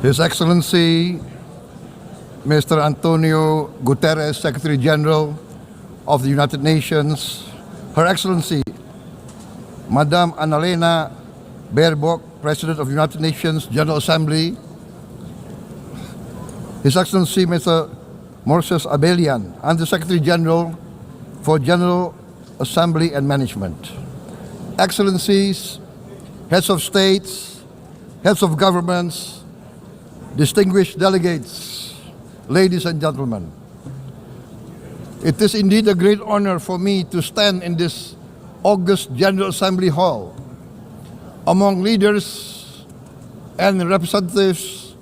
His Excellency, Mr. Antonio Guterres, Secretary General of the United Nations, Her Excellency, Madam Annalena Baerbock, President of the United Nations General Assembly, His Excellency, Mr. Moses Abelian, Under-Secretary General for General Assembly and Management, Excellencies, Heads of States, Heads of Governments, distinguished delegates, ladies and gentlemen. It is indeed a great honor for me to stand in this august General Assembly Hall among leaders and representatives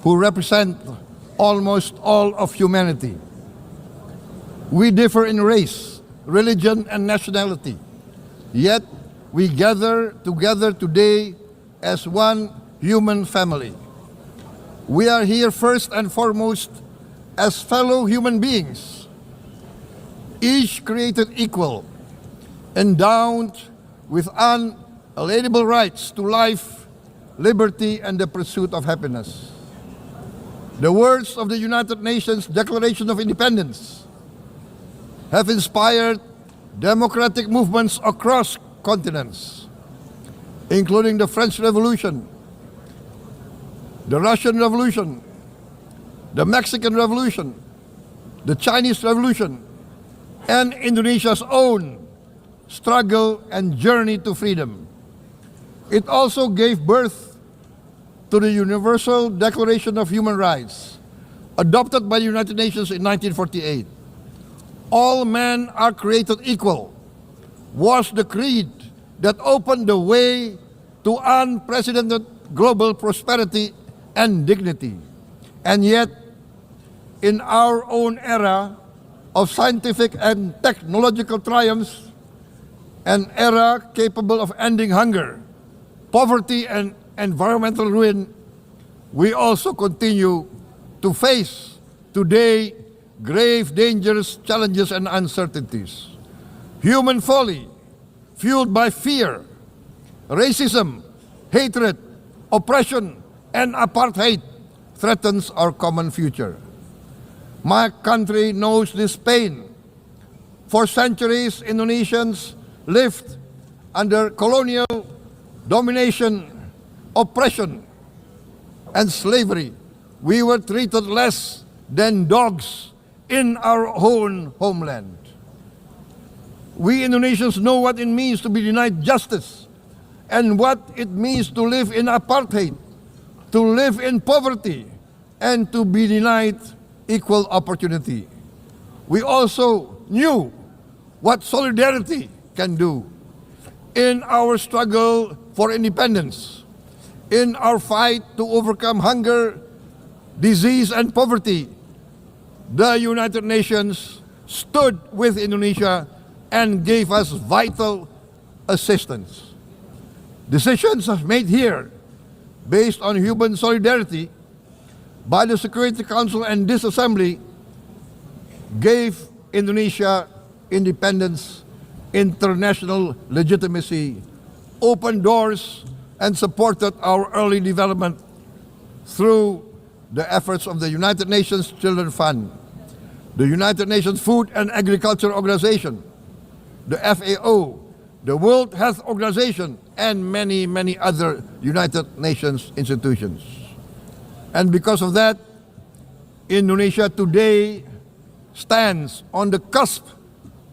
who represent almost all of humanity. We differ in race, religion, and nationality, yet we gather together today as one human family. We are here first and foremost as fellow human beings, each created equal, endowed with unalienable rights to life, liberty, and the pursuit of happiness. The words of the United Nations Declaration of Independence have inspired democratic movements across continents, including the French Revolution, the Russian Revolution, the Mexican Revolution, the Chinese Revolution, and Indonesia's own struggle and journey to freedom. It also gave birth to the Universal Declaration of Human Rights, adopted by the United Nations in 1948. All men are created equal was the creed that opened the way to unprecedented global prosperity and dignity. And yet, in our own era of scientific and technological triumphs, an era capable of ending hunger, poverty, and environmental ruin, we also continue to face today grave dangers, challenges, and uncertainties. Human folly, fueled by fear, racism, hatred, oppression, and apartheid, threatens our common future. My country knows this pain. For centuries, Indonesians lived under colonial domination, oppression, and slavery. We were treated less than dogs in our own homeland. We Indonesians know what it means to be denied justice and what it means to live in apartheid, to live in poverty, and to be denied equal opportunity. We also knew what solidarity can do in our struggle for independence, in our fight to overcome hunger, disease, and poverty. The United Nations stood with Indonesia and gave us vital assistance. Decisions made here based on human solidarity by the Security Council and this Assembly gave Indonesia independence, international legitimacy, opened doors, and supported our early development through the efforts of the United Nations Children's Fund, the United Nations Food and Agriculture Organization, the FAO, the World Health Organization, and many, many other United Nations institutions. And because of that, Indonesia today stands on the cusp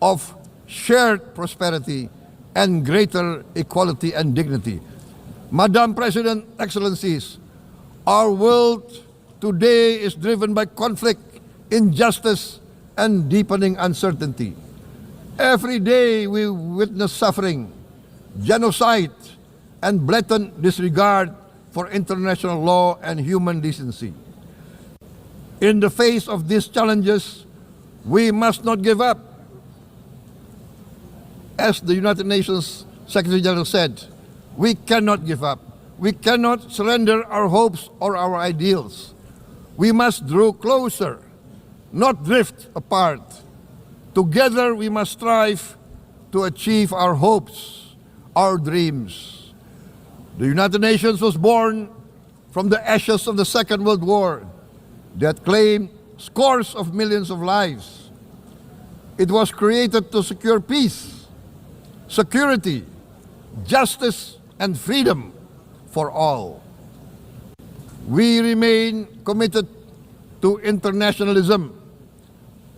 of shared prosperity and greater equality and dignity. Madam President, Excellencies, our world today is driven by conflict, injustice, and deepening uncertainty. Every day we witness suffering, genocide, and blatant disregard for international law and human decency. In the face of these challenges, we must not give up. As the United Nations Secretary General said, we cannot give up. We cannot surrender our hopes or our ideals. We must draw closer, not drift apart. Together we must strive to achieve our hopes, our dreams. The United Nations was born from the ashes of the Second World War that claimed scores of millions of lives. It was created to secure peace, security, justice, and freedom for all. We remain committed to internationalism,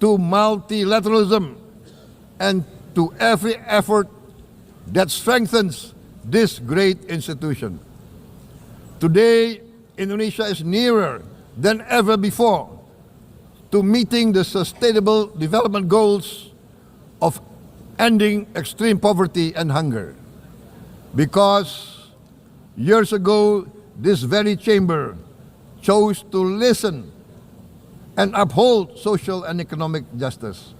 to multilateralism, and to every effort that strengthens this great institution. Today, Indonesia is nearer than ever before to meeting the sustainable development goals of ending extreme poverty and hunger. Because years ago, this very chamber chose to listen and uphold social and economic justice.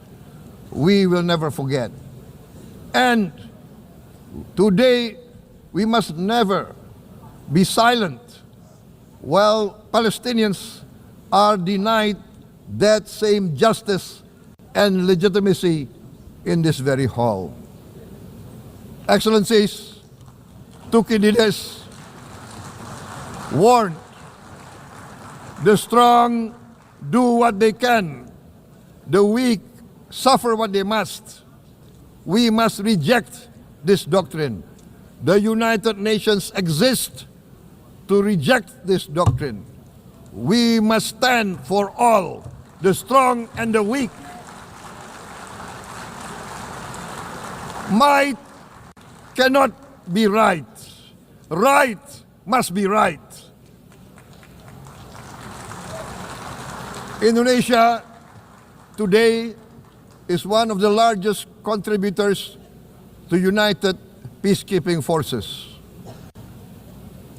We will never forget. And today, we must never be silent while Palestinians are denied that same justice and legitimacy in this very hall. Excellencies, Thucydides warned, the strong do what they can, the weak suffer what they must. We must reject this doctrine. The United Nations exist to reject this doctrine. We must stand for all, the strong and the weak. Might cannot be right. Right must be right. Indonesia today is one of the largest contributors to United Peacekeeping Forces.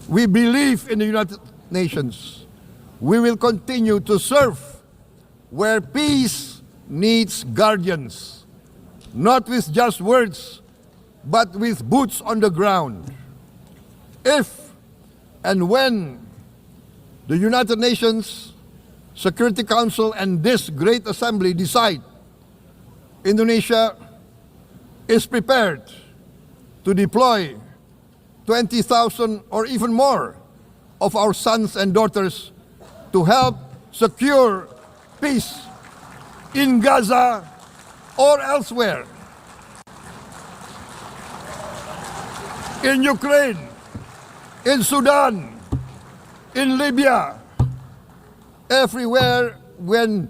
We believe in the United Nations. We will continue to serve where peace needs guardians, not with just words, but with boots on the ground. If and when the United Nations Security Council and this great assembly decide Indonesia is prepared to deploy 20,000 or even more of our sons and daughters to help secure peace in Gaza or elsewhere, in Ukraine, in Sudan, in Libya, everywhere when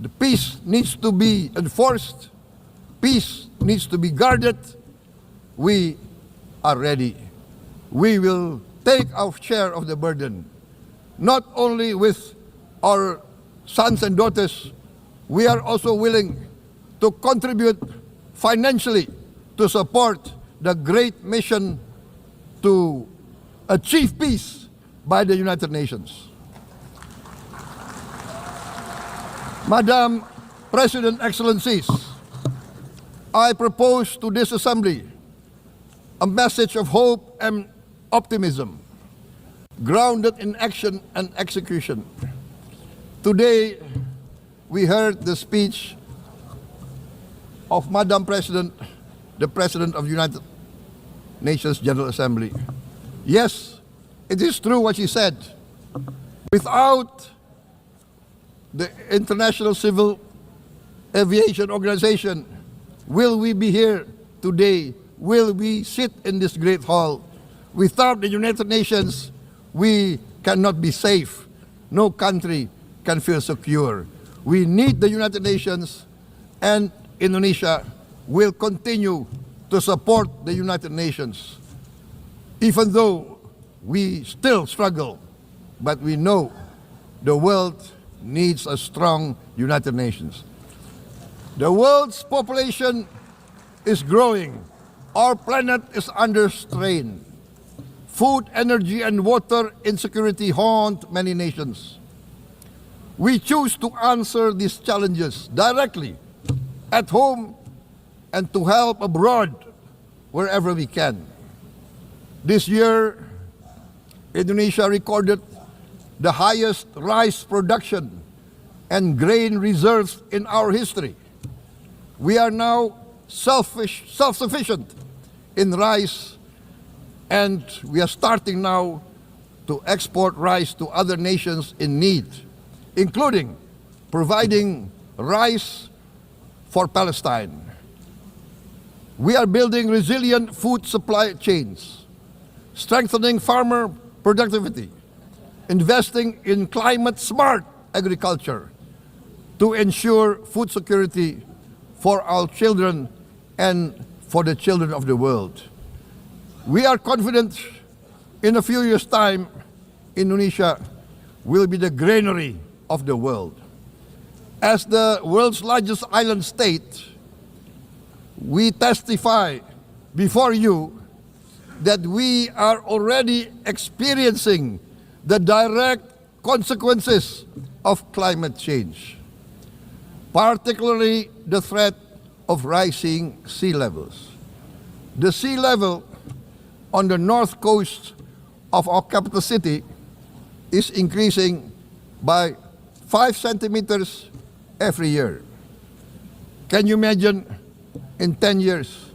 the peace needs to be enforced, peace needs to be guarded, we are ready. We will take our share of the burden, not only with our sons and daughters, we are also willing to contribute financially to support the great mission to achieve peace by the United Nations. Madam President, Excellencies, I propose to this Assembly a message of hope and optimism, grounded in action and execution. Today, we heard the speech of Madam President, the President of the United Nations General Assembly. Yes, it is true what she said. Without the International Civil Aviation Organization, will we be here today? Will we sit in this great hall? Without the United Nations, we cannot be safe. No country can feel secure. We need the United Nations, and Indonesia will continue to support the United Nations. Even though we still struggle, but we know the world needs a strong United Nations. The world's population is growing. Our planet is under strain. Food, energy, and water insecurity haunt many nations. We choose to answer these challenges directly at home and to help abroad wherever we can. This year, Indonesia recorded the highest rice production and grain reserves in our history. We are now self-sufficient in rice, and we are starting now to export rice to other nations in need, including providing rice for Palestine. We are building resilient food supply chains, strengthening farmer productivity, investing in climate-smart agriculture to ensure food security for our children and for the children of the world. We are confident in a few years' time, Indonesia will be the granary of the world. As the world's largest island state, we testify before you that we are already experiencing the direct consequences of climate change, particularly the threat of rising sea levels. The sea level on the north coast of our capital city is increasing by 5 centimeters every year. Can you imagine in 10 years?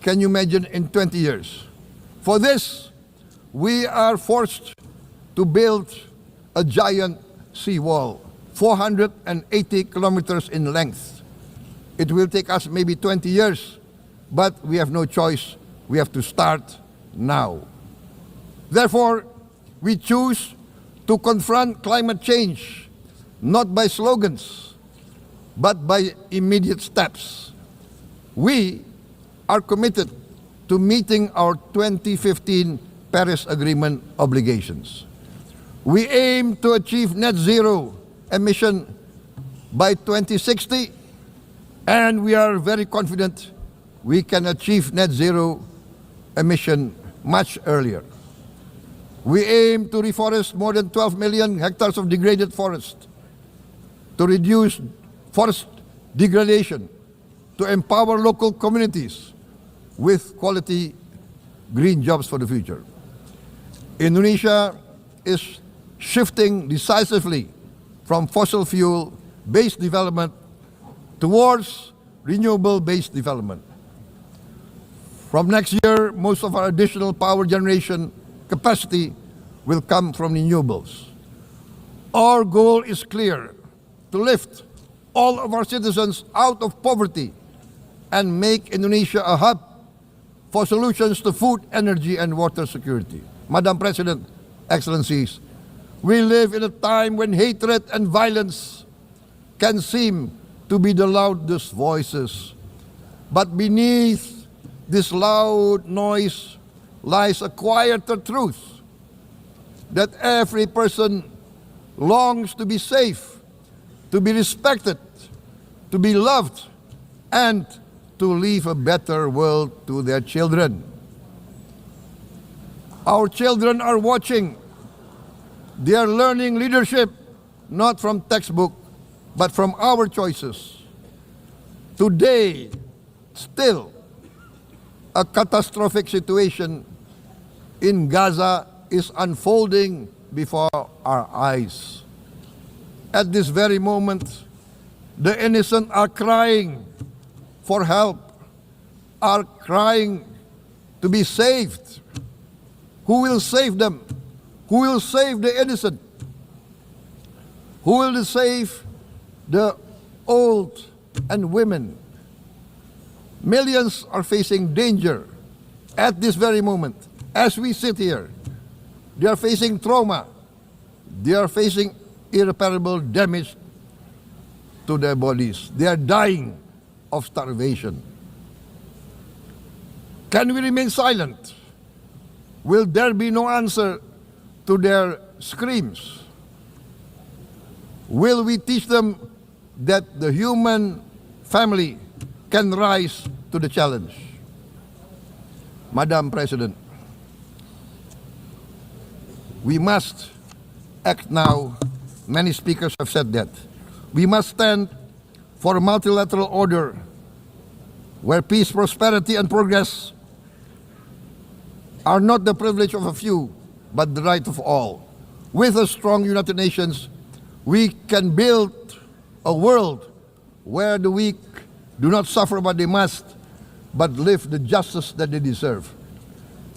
Can you imagine in 20 years? For this, we are forced to build a giant seawall, 480 kilometers in length. It will take us maybe 20 years, but we have no choice. We have to start now. Therefore, we choose to confront climate change, not by slogans, but by immediate steps. We are committed to meeting our 2015 Paris Agreement obligations. We aim to achieve net zero emission by 2060, and we are very confident we can achieve net zero emission much earlier. We aim to reforest more than 12 million hectares of degraded forest, to reduce forest degradation, to empower local communities with quality green jobs for the future. Indonesia is shifting decisively from fossil fuel-based development towards renewable-based development. From next year, most of our additional power generation capacity will come from renewables. Our goal is clear: to lift all of our citizens out of poverty and make Indonesia a hub for solutions to food, energy, and water security. Madam President, Excellencies, we live in a time when hatred and violence can seem to be the loudest voices. But beneath this loud noise lies a quieter truth, that every person longs to be safe, to be respected, to be loved, and to leave a better world to their children. Our children are watching. They are learning leadership not from textbook, but from our choices. Today, still, a catastrophic situation in Gaza is unfolding before our eyes. At this very moment, the innocent are crying for help, are crying to be saved. Who will save them? Who will save the innocent? Who will save the old and women? Millions are facing danger at this very moment. As we sit here, they are facing trauma. They are facing irreparable damage to their bodies. They are dying of starvation. Can we remain silent? Will there be no answer to their screams? Will we teach them that the human family can rise to the challenge? Madam President, we must act now. Many speakers have said that. We must stand for a multilateral order where peace, prosperity, and progress are not the privilege of a few, but the right of all. With a strong United Nations, we can build a world where the weak do not suffer what they must, but live the justice that they deserve.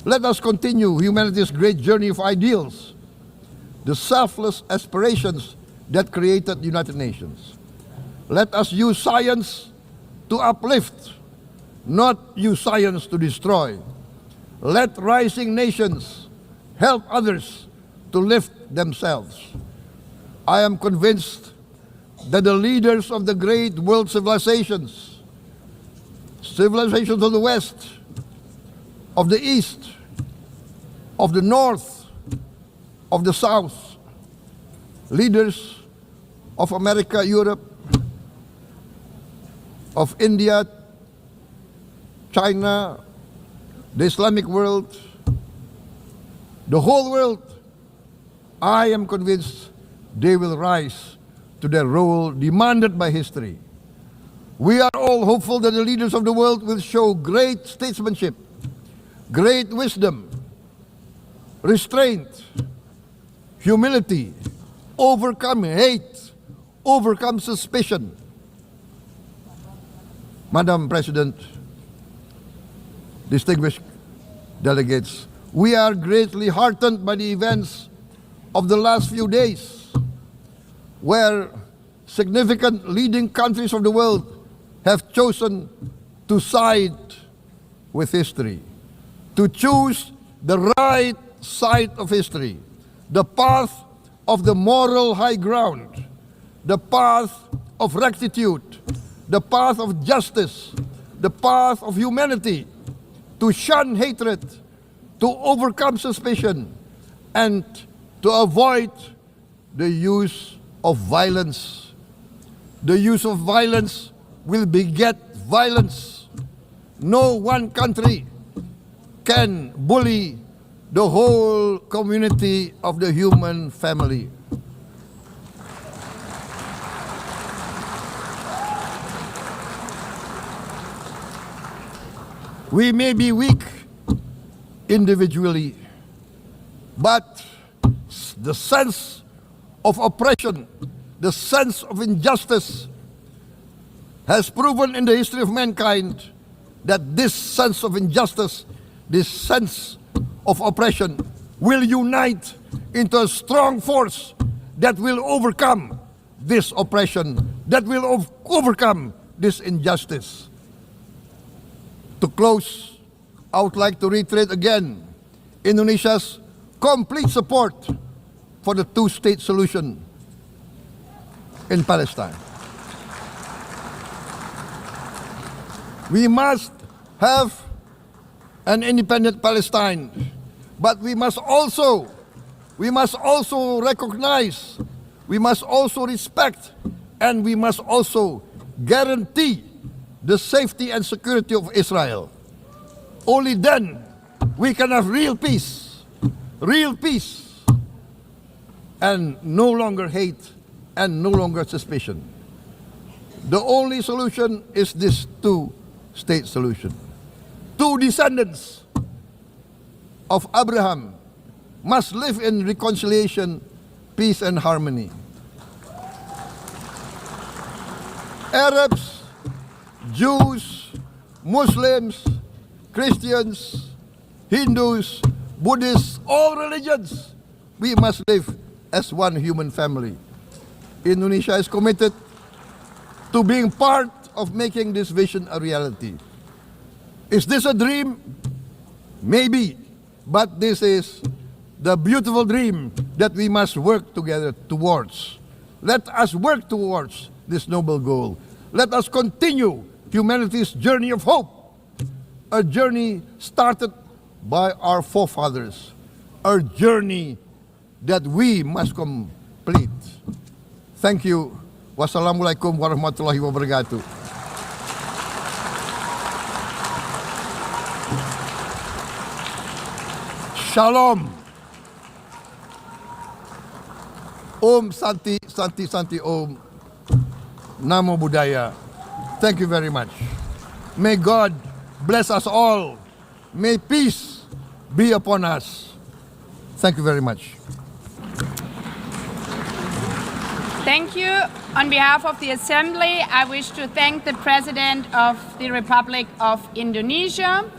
Let us continue humanity's great journey of ideals, the selfless aspirations that created the United Nations. Let us use science to uplift, not use science to destroy. Let rising nations help others to lift themselves. I am convinced that the leaders of the great world civilizations of the West, of the East, of the North, of the South, leaders of America, Europe, of India, China, the Islamic world, the whole world, I am convinced they will rise to their role demanded by history. We are all hopeful that the leaders of the world will show great statesmanship, great wisdom, restraint, humility, overcome hate, overcome suspicion. Madam President, distinguished delegates, we are greatly heartened by the events of the last few days, where significant leading countries of the world have chosen to side with history, to choose the right side of history, the path of the moral high ground, the path of rectitude, the path of justice, the path of humanity, to shun hatred, to overcome suspicion, and to avoid the use of violence. The use of violence will beget violence. No one country can bully the whole community of the human family. We may be weak individually, but the sense of oppression, the sense of injustice has proven in the history of mankind that this sense of injustice, this sense of oppression will unite into a strong force that will overcome this oppression, that will overcome this injustice. To close, I would like to reiterate again Indonesia's complete support for the two-state solution in Palestine. We must have an independent Palestine, but we must also recognize, we must also respect, and we must also guarantee the safety and security of Israel. Only then we can have real peace, and no longer hate and no longer suspicion. The only solution is this two-state solution. Two descendants of Abraham must live in reconciliation, peace, and harmony. Arabs, Jews, Muslims, Christians, Hindus, Buddhists, all religions, we must live as one human family. Indonesia is committed to being part of making this vision a reality. Is this a dream? Maybe, but this is the beautiful dream that we must work together towards. Let us work towards this noble goal. Let us continue humanity's journey of hope, a journey started by our forefathers, a journey that we must complete. Thank you. Wassalamualaikum warahmatullahi wabarakatuh. Shalom. Om Santi, Santi, Santi Om. Namo Buddhaya. Thank you very much. May God bless us all. May peace be upon us. Thank you very much. Thank you. On behalf of the Assembly, I wish to thank the President of the Republic of Indonesia,